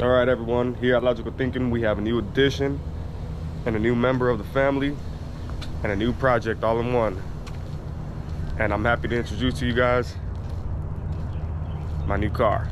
All right, everyone, here at Logical Thinking, we have a new addition and a new member of the family and a new project all in one. And I'm happy to introduce to you guys my new car.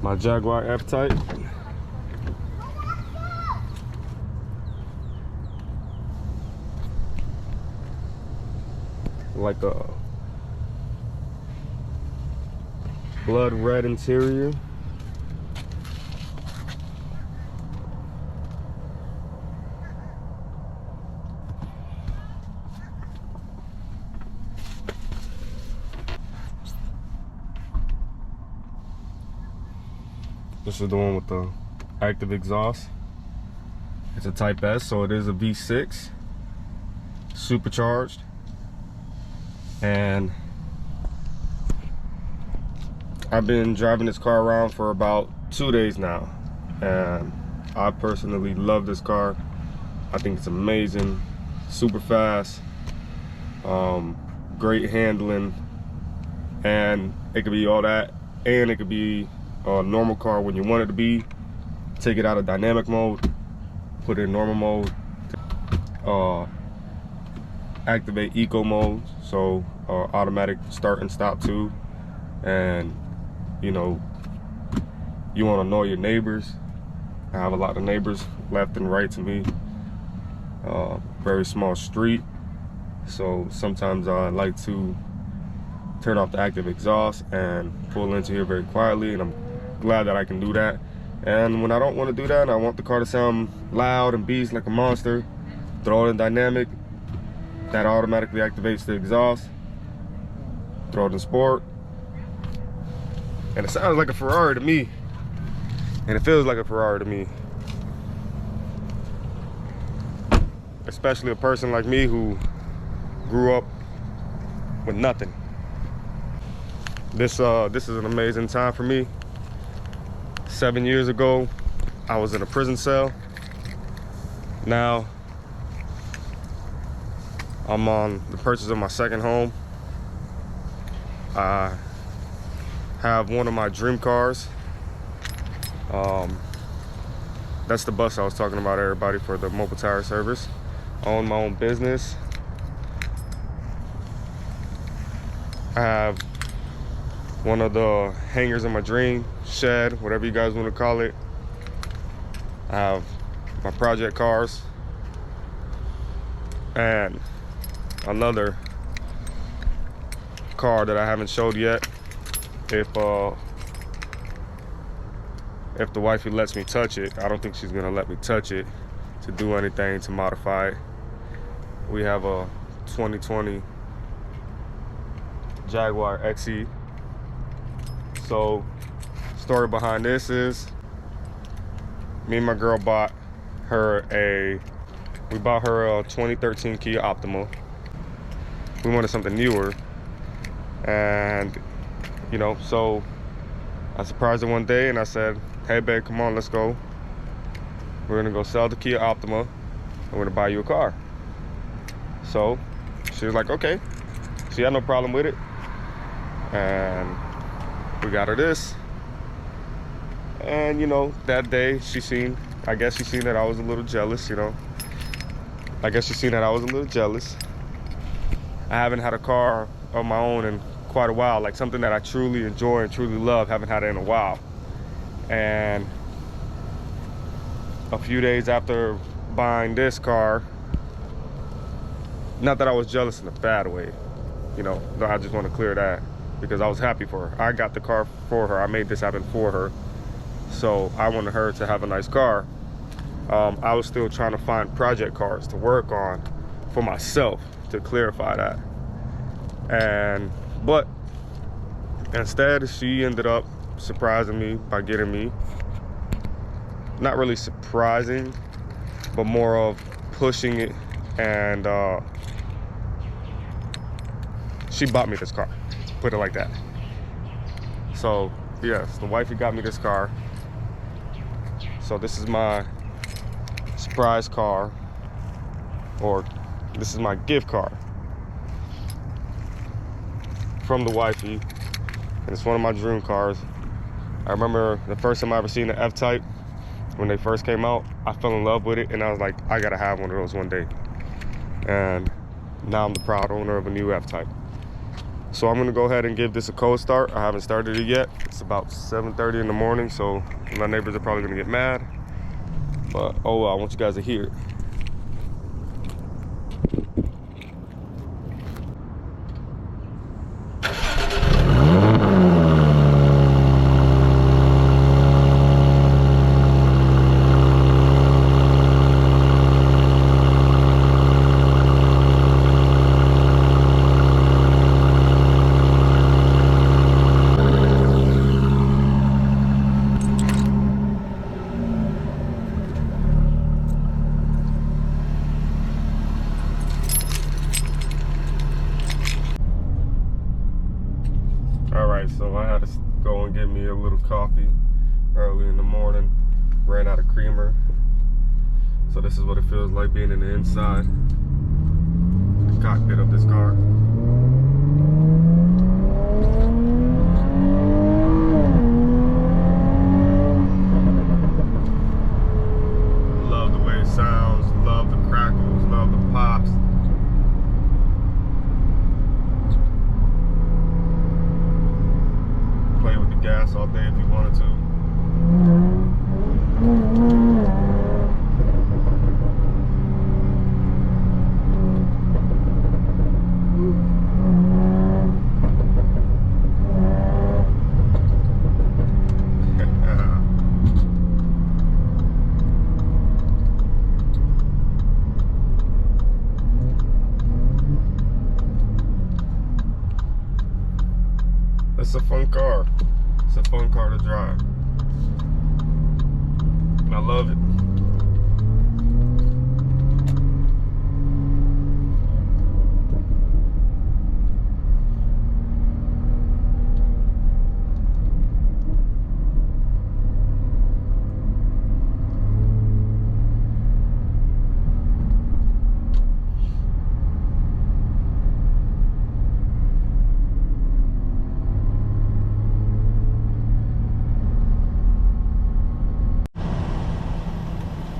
My Jaguar F-Type. Like a blood red interior. This is the one with the active exhaust. It's a Type S, so it is a V6, supercharged. And I've been driving this car around for about 2 days now, and I personally love this car. I think it's amazing, super fast, great handling, and it could be all that, and it could be a normal car when you want it to be. Take it out of dynamic mode, put it in normal mode, activate eco mode, so automatic start and stop too. And you know, you want to annoy your neighbors. I have a lot of neighbors left and right to me. Very small street, so sometimes I like to turn off the active exhaust and pull into here very quietly, and I'm glad that I can do that. And when I don't want to do that and I want the car to sound loud and beast like a monster, throw it in dynamic. That automatically activates the exhaust. Throw it in sport, and it sounds like a Ferrari to me, and it feels like a Ferrari to me. Especially a person like me who grew up with nothing. This is an amazing time for me. 7 years ago, I was in a prison cell. Now, I'm on the purchase of my second home. I have one of my dream cars. That's the bus I was talking about, everybody, for the mobile tire service. I own my own business. I have one of the hangars in my dream, shed, whatever you guys want to call it. I have my project cars, and another car that I haven't showed yet. If the wifey lets me touch it, I don't think she's gonna let me touch it to do anything to modify it. We have a 2020 Jaguar XE. So, story behind this is, me and my girl bought her a 2013 Kia Optima. We wanted something newer, and you know, so I surprised her one day and I said, hey babe, come on, let's go. We're gonna go sell the Kia Optima and we're gonna buy you a car. So she was like, okay. She had no problem with it, and we got her this. And you know, that day I guess she seen that I was a little jealous, you know. I haven't had a car of my own in quite a while, like something that I truly enjoy and truly love. Haven't had it in a while. And a few days after buying this car, not that I was jealous in a bad way, you know, I just want to clear that, because I was happy for her. I got the car for her. I made this happen for her. So I wanted her to have a nice car. I was still trying to find project cars to work on for myself, to clarify that. But instead, she ended up surprising me by getting me, not really surprising, but more of pushing it. And she bought me this car, put it like that. So yes, the wifey got me this car. So this is my surprise car, or this is my gift car from the wifey, and it's one of my dream cars. I remember the first time I ever seen the F-Type, when they first came out, I fell in love with it, and I was like, I gotta have one of those one day. And now I'm the proud owner of a new F-Type. So I'm gonna go ahead and give this a cold start. I haven't started it yet. It's about 7:30 in the morning, so my neighbors are probably gonna get mad. But oh well, I want you guys to hear it. Alright, so I had to go and get me a little coffee early in the morning. Ran out of creamer. So this is what it feels like being in the inside, the cockpit of this car. Love the way it sounds, love the crackles, love the pops. Play with the gas all day if you wanted to. It's a fun car. It's a fun car to drive. And I love it.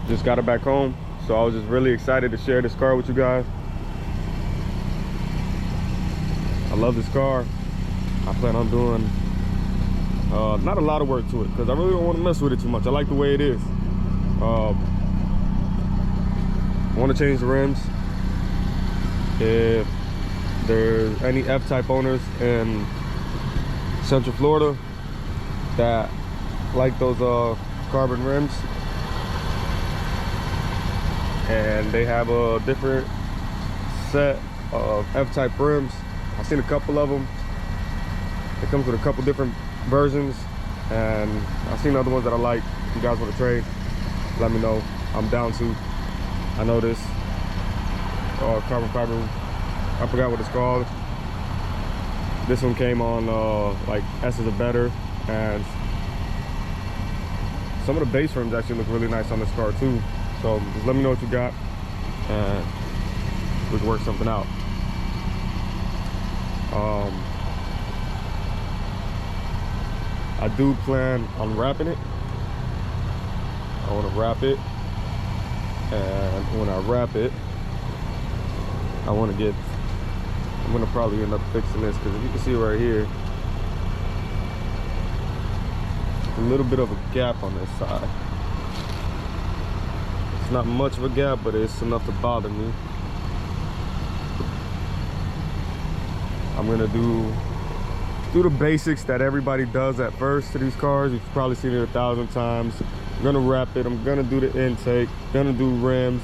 Just got it back home, so I was just really excited to share this car with you guys. I love this car. I plan on doing not a lot of work to it because I really don't want to mess with it too much. I like the way it is. I want to change the rims. If there's any F-Type owners in Central Florida that like those carbon rims, and they have a different set of F-Type rims. I've seen a couple of them. It comes with a couple different versions, and I've seen other ones that I like. If you guys want to trade, let me know. I'm down to. I know this carbon fiber, I forgot what it's called. This one came on like S's or better, and some of the base rims actually look really nice on this car too. So just let me know what you got, and we can work something out. I do plan on wrapping it. I want to wrap it, and when I wrap it, I'm gonna probably end up fixing this, because if you can see right here, a little bit of a gap on this side. It's not much of a gap, but it's enough to bother me. I'm gonna do the basics that everybody does at first to these cars. You've probably seen it 1,000 times. I'm gonna wrap it, I'm gonna do the intake, gonna do rims,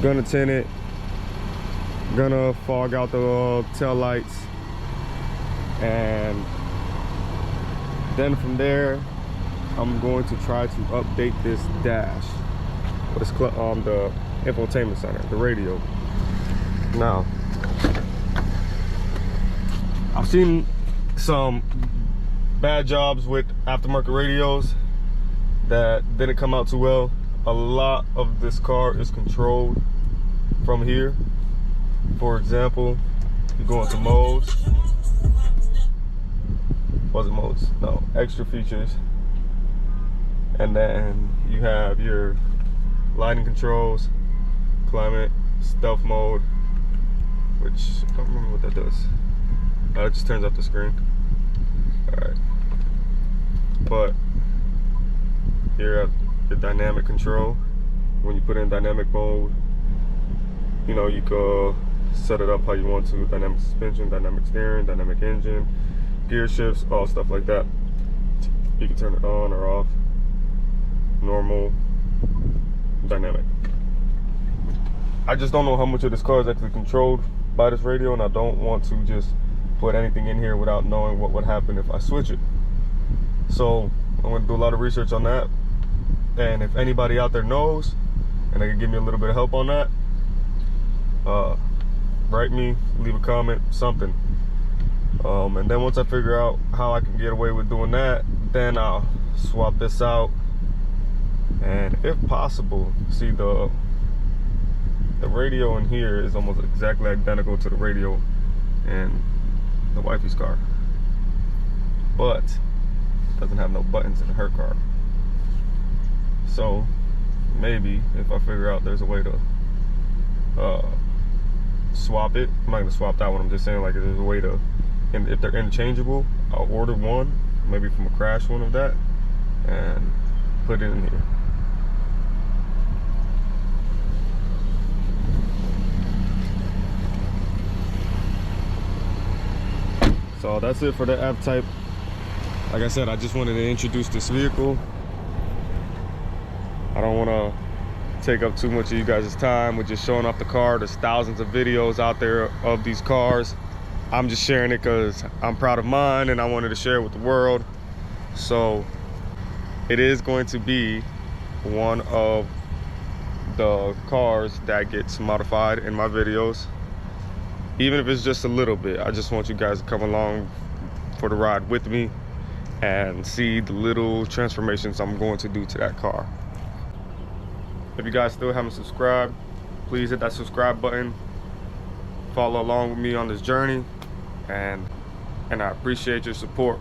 gonna tint it, gonna fog out the tail lights, and then from there I'm going to try to update this dash. but it's the infotainment center, the radio. Now, I've seen some bad jobs with aftermarket radios that didn't come out too well. A lot of this car is controlled from here. For example, you go into modes. Was it modes? No, extra features. And then you have your lighting controls, climate, stealth mode, which I don't remember what that does. It just turns off the screen. Alright. But here at the dynamic control, when you put in dynamic mode, you know, you can set it up how you want to. Dynamic suspension, dynamic steering, dynamic engine, gear shifts, all stuff like that. You can turn it on or off. Normal, dynamic. I just don't know how much of this car is actually controlled by this radio, and I don't want to just put anything in here without knowing what would happen if I switch it. So I'm going to do a lot of research on that, and if anybody out there knows and they can give me a little bit of help on that, write me, leave a comment, something. And then once I figure out how I can get away with doing that, then I'll swap this out. And if possible, see the radio in here is almost exactly identical to the radio in the wifey's car, but doesn't have no buttons in her car. So maybe if I figure out there's a way to swap it, I'm not gonna swap that one, I'm just saying, like, if there's a way to, and if they're interchangeable, I'll order one, maybe from a crash one of that, and put it in here. So that's it for the F-Type. Like I said, I just wanted to introduce this vehicle. I don't want to take up too much of you guys' time with just showing off the car. There's thousands of videos out there of these cars. I'm just sharing it because I'm proud of mine and I wanted to share it with the world. So it is going to be one of the cars that gets modified in my videos. Even if it's just a little bit, I just want you guys to come along for the ride with me and see the little transformations I'm going to do to that car. If you guys still haven't subscribed, please hit that subscribe button. Follow along with me on this journey, and I appreciate your support.